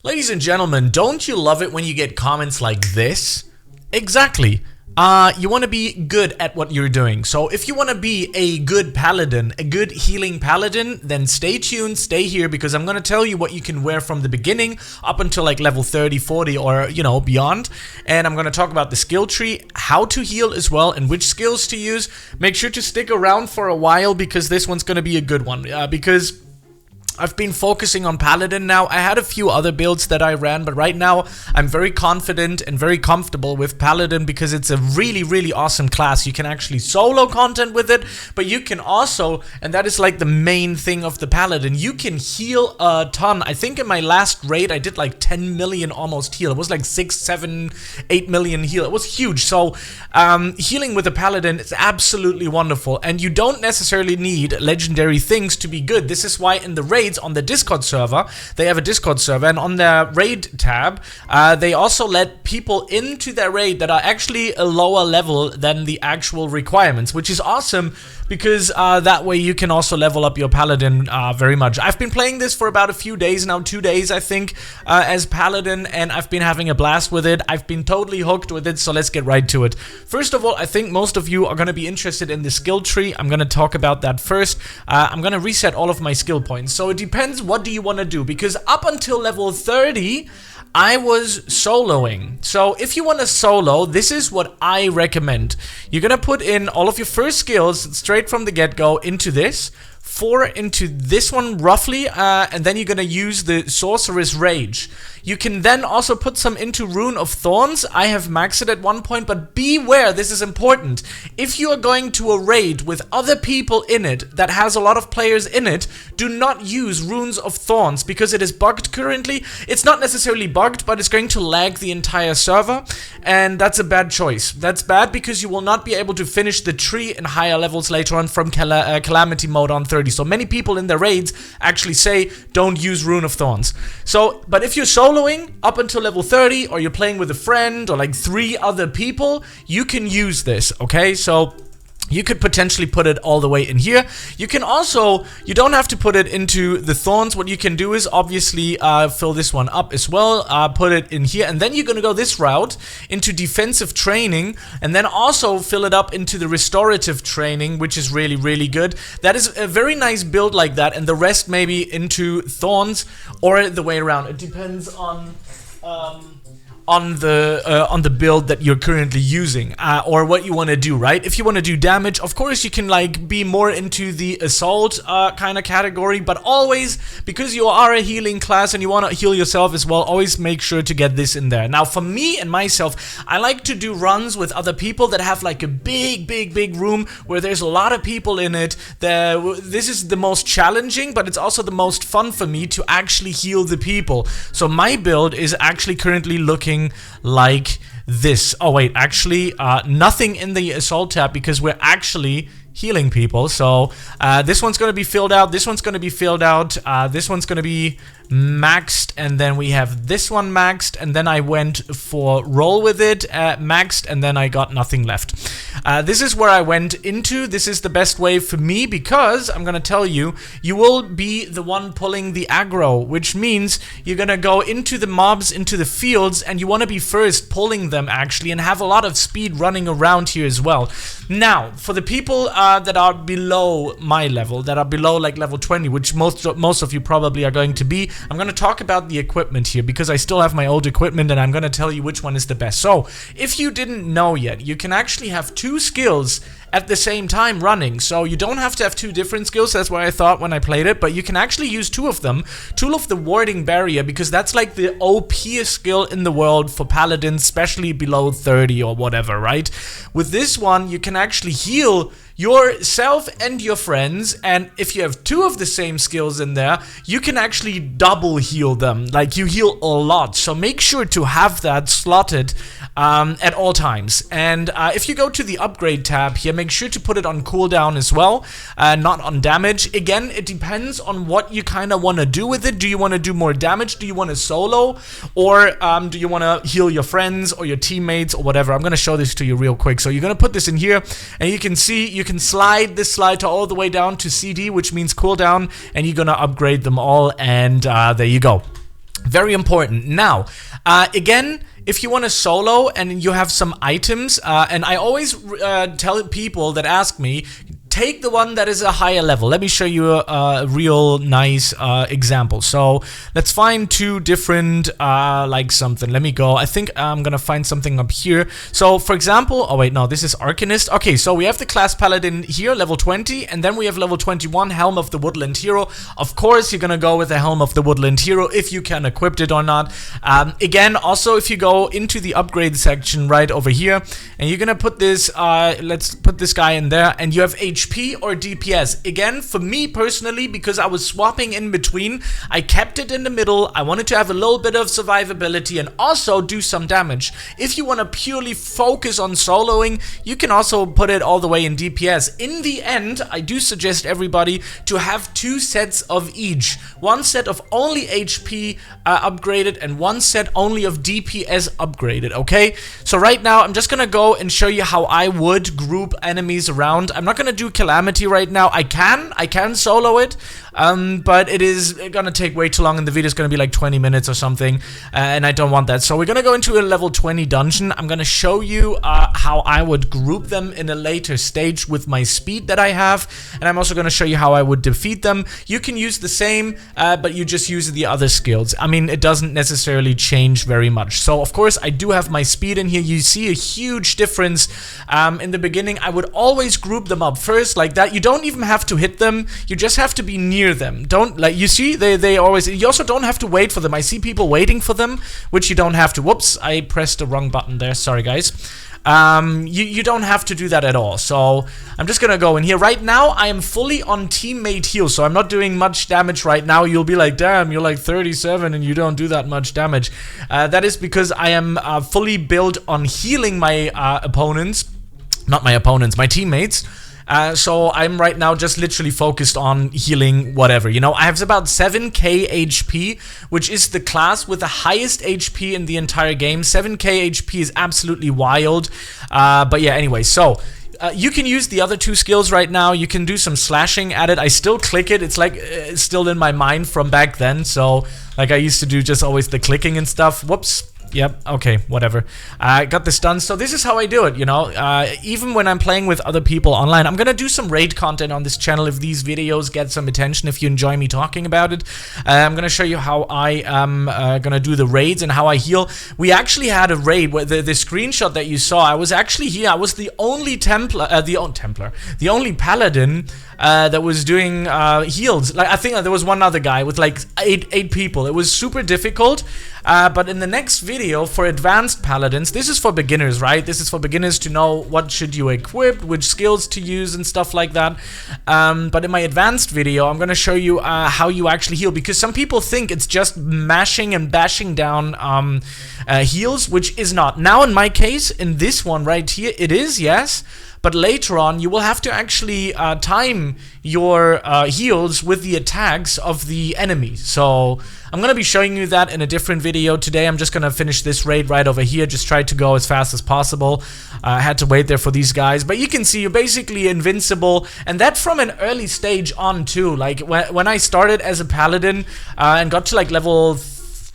Ladies and gentlemen, don't you love it when you get comments like this? Exactly. You want to be good at what you're doing. So if you want to be a good paladin, a good healing paladin, then stay tuned, stay here, because I'm going to tell you what you can wear from the beginning up until like level 30, 40, or beyond. And I'm going to talk about the skill tree, how to heal as well, and which skills to use. Make sure to stick around for a while, because this one's going to be a good one. Because I've been focusing on Paladin now. I had a few other builds that I ran, but right now I'm very confident and very comfortable with Paladin because it's a really, really awesome class. You can actually solo content with it, but you can also, and that is like the main thing of the Paladin, you can heal a ton. I think in my last raid I did like 10 million almost heal. It was like 6, 7, 8 million heal. It was huge. So healing with a Paladin is absolutely wonderful, and you don't necessarily need legendary things to be good. This is why in the raid on the Discord server, they have a Discord server, and on their raid tab, they also let people into their raid that are actually a lower level than the actual requirements, which is awesome because that way you can also level up your Paladin very much. I've been playing this for about a few days now, 2 days I think, as Paladin, and I've been having a blast with it. I've been totally hooked with it, so let's get right to it. First of all, I think most of you are going to be interested in the skill tree. I'm going to talk about that first. I'm going to reset all of my skill points. So it depends, what do you want to do? Because up until level 30, I was soloing. So if you want to solo, this is what I recommend. You're going to put in all of your first skills straight from the get-go into this, 4 into this one roughly, and then you're going to use the Sorceress Rage. You can then also put some into Rune of Thorns. I have maxed it at one point, but beware, this is important. If you are going to a raid with other people in it that has a lot of players in it, do not use Runes of Thorns because it is bugged currently. It's not necessarily bugged, but it's going to lag the entire server, and that's a bad choice. That's bad because you will not be able to finish the tree in higher levels later on from Calamity mode on 30. So many people in the raids actually say don't use Rune of Thorns. So, but if you're soloing up until level 30, or you're playing with a friend or like 3 other people, you can use this, okay? So you could potentially put it all the way in here. You can also, you don't have to put it into the Thorns. What you can do is obviously fill this one up as well, put it in here, and then you're gonna go this route into defensive training, and then also fill it up into the restorative training, which is really, really good. That is a very nice build like that, and the rest maybe into Thorns or the way around. It depends on the build that you're currently using, or what you want to do, right? If you want to do damage, of course you can like be more into the assault kind of category, but always, because you are a healing class and you want to heal yourself as well, always make sure to get this in there. Now for me and myself, I like to do runs with other people that have like a big room where there's a lot of people in it. This is the most challenging, but it's also the most fun for me to actually heal the people. So my build is actually currently looking like this. Oh wait, actually nothing in the assault tab because we're actually healing people. So this one's going to be filled out, this one's going to be filled out, this one's going to be maxed, and then we have this one maxed, and then I went for roll with it, maxed, and then I got nothing left. This is where I went into. This is the best way for me because I'm gonna tell you, you will be the one pulling the aggro, which means you're gonna go into the mobs, into the fields, and you want to be first pulling them actually, and have a lot of speed running around here as well. Now, for the people that are below my level, that are below like level 20, which most of you probably are going to be, I'm going to talk about the equipment here because I still have my old equipment, and I'm going to tell you which one is the best. So, if you didn't know yet, you can actually have 2 skills at the same time running. So you don't have to have 2 different skills. That's what I thought when I played it, but you can actually use 2 of them. Tool of the Warding Barrier, because that's like the OP-est skill in the world for paladins, especially below 30 or whatever, right? With this one, you can actually heal yourself and your friends, and if you have 2 of the same skills in there, you can actually double heal them. Like, you heal a lot, so make sure to have that slotted at all times. And if you go to the upgrade tab here, make sure to put it on cooldown as well, not on damage. Again, it depends on what you kind of want to do with it. Do you want to do more damage? Do you want to solo? Or do you want to heal your friends or your teammates or whatever? I'm going to show this to you real quick. So you're going to put this in here, and you can see you can slide this slider all the way down to CD, which means cooldown, and you're going to upgrade them all, and there you go. Very important. Now, again, if you want to solo and you have some items, and I always tell people that ask me, take the one that is a higher level. Let me show you a real nice example. So let's find two different, like something. Let me go. I think I'm gonna find something up here. So for example, oh wait, no, this is Arcanist. Okay, so we have the class Paladin here, level 20, and then we have level 21, Helm of the Woodland Hero. Of course, you're gonna go with the Helm of the Woodland Hero if you can equip it or not. Again, also if you go into the upgrade section right over here, and you're gonna put this, let's put this guy in there, and you have HP or DPS. Again, for me personally, because I was swapping in between, I kept it in the middle. I wanted to have a little bit of survivability and also do some damage. If you want to purely focus on soloing, you can also put it all the way in DPS. In the end, I do suggest everybody to have 2 sets of each. One set of only HP upgraded and one set only of DPS upgraded, okay? So right now, I'm just gonna go and show you how I would group enemies around. I'm not gonna do Calamity right now. I can solo it, but it is gonna take way too long, and the video is gonna be like 20 minutes or something, and I don't want that. So we're gonna go into a level 20 dungeon. I'm gonna show you how I would group them in a later stage with my speed that I have, and I'm also gonna show you how I would defeat them. You can use the same, but you just use the other skills. I mean, it doesn't necessarily change very much. So of course, I do have my speed in here. You see a huge difference. In the beginning, I would always group them up first, like that. You don't even have to hit them, you just have to be near them. Don't, like, you see, they always, you also don't have to wait for them. I see people waiting for them, which you don't have to. Whoops, I pressed the wrong button there, sorry guys. You don't have to do that at all. So I'm just gonna go in here. Right now I am fully on teammate heal, so I'm not doing much damage right now. You'll be like, damn, you're like 37 and you don't do that much damage. That is because I am fully built on healing my opponents. Not my opponents, my teammates. So I'm right now just literally focused on healing whatever, you know. I have about 7k HP, which is the class with the highest HP in the entire game. 7k HP is absolutely wild. But yeah, anyway, so you can use the other 2 skills right now. You can do some slashing at it. I still click it. It's like it's still in my mind from back then. So like I used to do just always the clicking and stuff. Whoops. Yep, okay, whatever. I got this done. So this is how I do it, you know. Even when I'm playing with other people online, I'm gonna do some raid content on this channel if these videos get some attention, if you enjoy me talking about it. I'm gonna show you how I am gonna do the raids and how I heal. We actually had a raid where the screenshot that you saw, I was actually here. I was the only the only Paladin that was doing heals. Like, I think there was one other guy with like eight people. It was super difficult. But in the next video for advanced paladins, this is for beginners, right? This is for beginners to know what should you equip, which skills to use and stuff like that. But in my advanced video, I'm gonna show you how you actually heal, because some people think it's just mashing and bashing down heals, which is not. Now in my case, in this one right here, it is, yes. But later on, you will have to actually time your heals with the attacks of the enemy. So I'm going to be showing you that in a different video today. I'm just going to finish this raid right over here. Just try to go as fast as possible. I had to wait there for these guys. But you can see you're basically invincible. And that from an early stage on too. Like when I started as a paladin and got to like level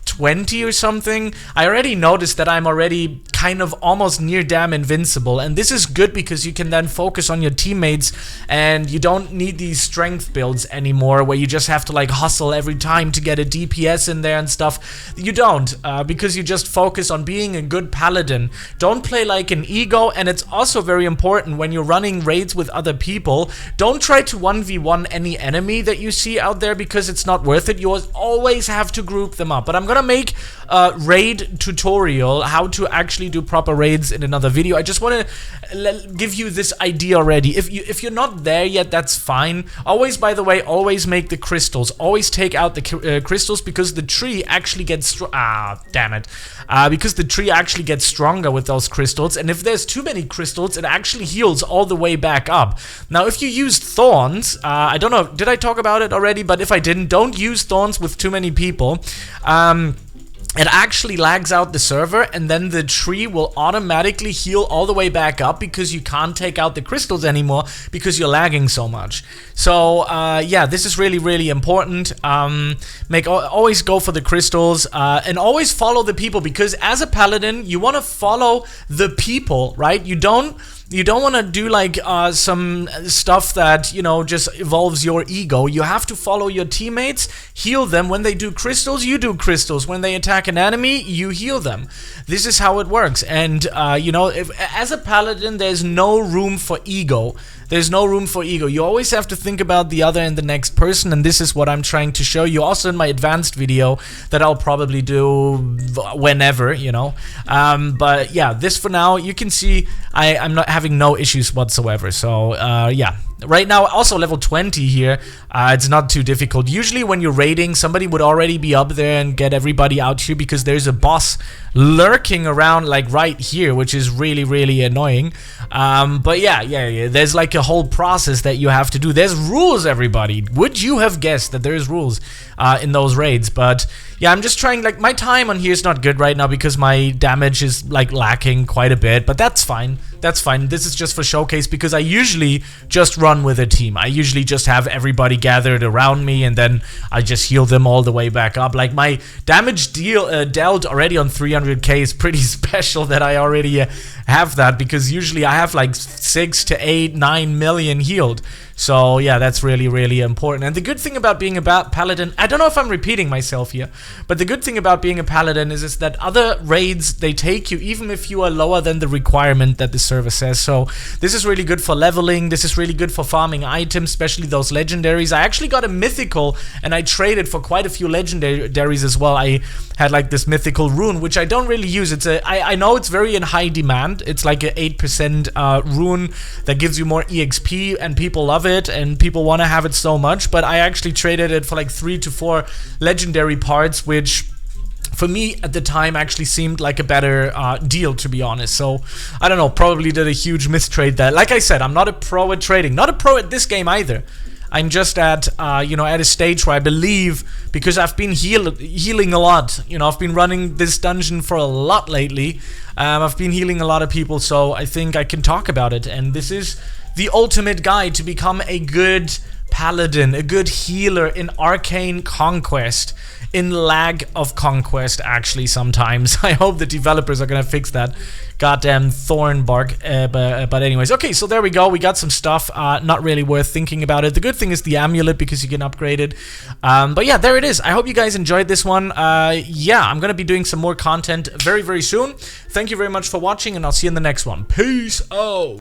20 or something, I already noticed that I'm already kind of almost near damn invincible, and this is good because you can then focus on your teammates and you don't need these strength builds anymore where you just have to like hustle every time to get a DPS in there and stuff. You don't, because you just focus on being a good paladin. Don't play like an ego, and it's also very important when you're running raids with other people, don't try to 1v1 any enemy that you see out there, because it's not worth it. You always have to group them up. But I'm gonna make a raid tutorial how to actually do proper raids in another video. I just want to give you this idea already. If you're not there yet, that's fine. Always, by the way, always make the crystals. Always take out the crystals, because the tree actually gets because the tree actually gets stronger with those crystals, and if there's too many crystals, it actually heals all the way back up. Now, if you use thorns, I don't know, did I talk about it already? But if I didn't, don't use thorns with too many people. it actually lags out the server, and then the tree will automatically heal all the way back up because you can't take out the crystals anymore because you're lagging so much. So yeah, this is really, really important. Always go for the crystals, and always follow the people, because as a paladin you want to follow the people, right? You don't want to do like some stuff that, you know, just evolves your ego. You have to follow your teammates, heal them. When they do crystals, you do crystals. When they attack an enemy, you heal them. This is how it works. And you know, as a paladin, there's no room for ego. There's no room for ego. You always have to think about the other and the next person, and this is what I'm trying to show you also in my advanced video that I'll probably do whenever, you know. But yeah, this for now, you can see I'm not having no issues whatsoever. So yeah, right now also level 20 here. It's not too difficult. Usually when you're raiding, somebody would already be up there and get everybody out here, because there's a boss lurking around like right here, which is really, really annoying. But yeah, there's like a whole process that you have to do. There's rules, everybody. Would you have guessed that there's rules in those raids? But yeah, I'm just trying, like, my time on here is not good right now because my damage is like lacking quite a bit, but that's fine. That's fine. This is just for showcase, because I usually just run with a team. I usually just have everybody gathered around me, and then I just heal them all the way back up. Like, my damage dealt already on 300k is pretty special that I already have that, because usually I have like 6 to 8, 9 million healed. So yeah, that's really, really important. And the good thing about being a paladin, I don't know if I'm repeating myself here, but the good thing about being a paladin is that other raids, they take you even if you are lower than the requirement that the server says. So this is really good for leveling. This is really good for farming items, especially those legendaries. I actually got a mythical, and I traded for quite a few legendaries as well. I had like this mythical rune, which I don't really use. It's I know it's very in high demand. It's like an 8% rune that gives you more EXP, and people love it, and people want to have it so much. But I actually traded it for like 3 to 4 legendary parts, which for me at the time actually seemed like a better deal, to be honest. So I don't know, probably did a huge mistrade there. Like I said, I'm not a pro at trading, not a pro at this game either. I'm just at, you know, at a stage where I believe, because I've been healing a lot. You know, I've been running this dungeon for a lot lately. I've been healing a lot of people, so I think I can talk about it. And this is the ultimate guide to become a good paladin, a good healer in Arcane Conquest, in lag of Conquest, actually, sometimes. I hope the developers are gonna fix that goddamn thorn bark. But anyways, okay, so there we go. We got some stuff, not really worth thinking about it. The good thing is the amulet, because you can upgrade it. But yeah, there it is. I hope you guys enjoyed this one. Yeah, I'm gonna be doing some more content very, very soon. Thank you very much for watching, and I'll see you in the next one. Peace out.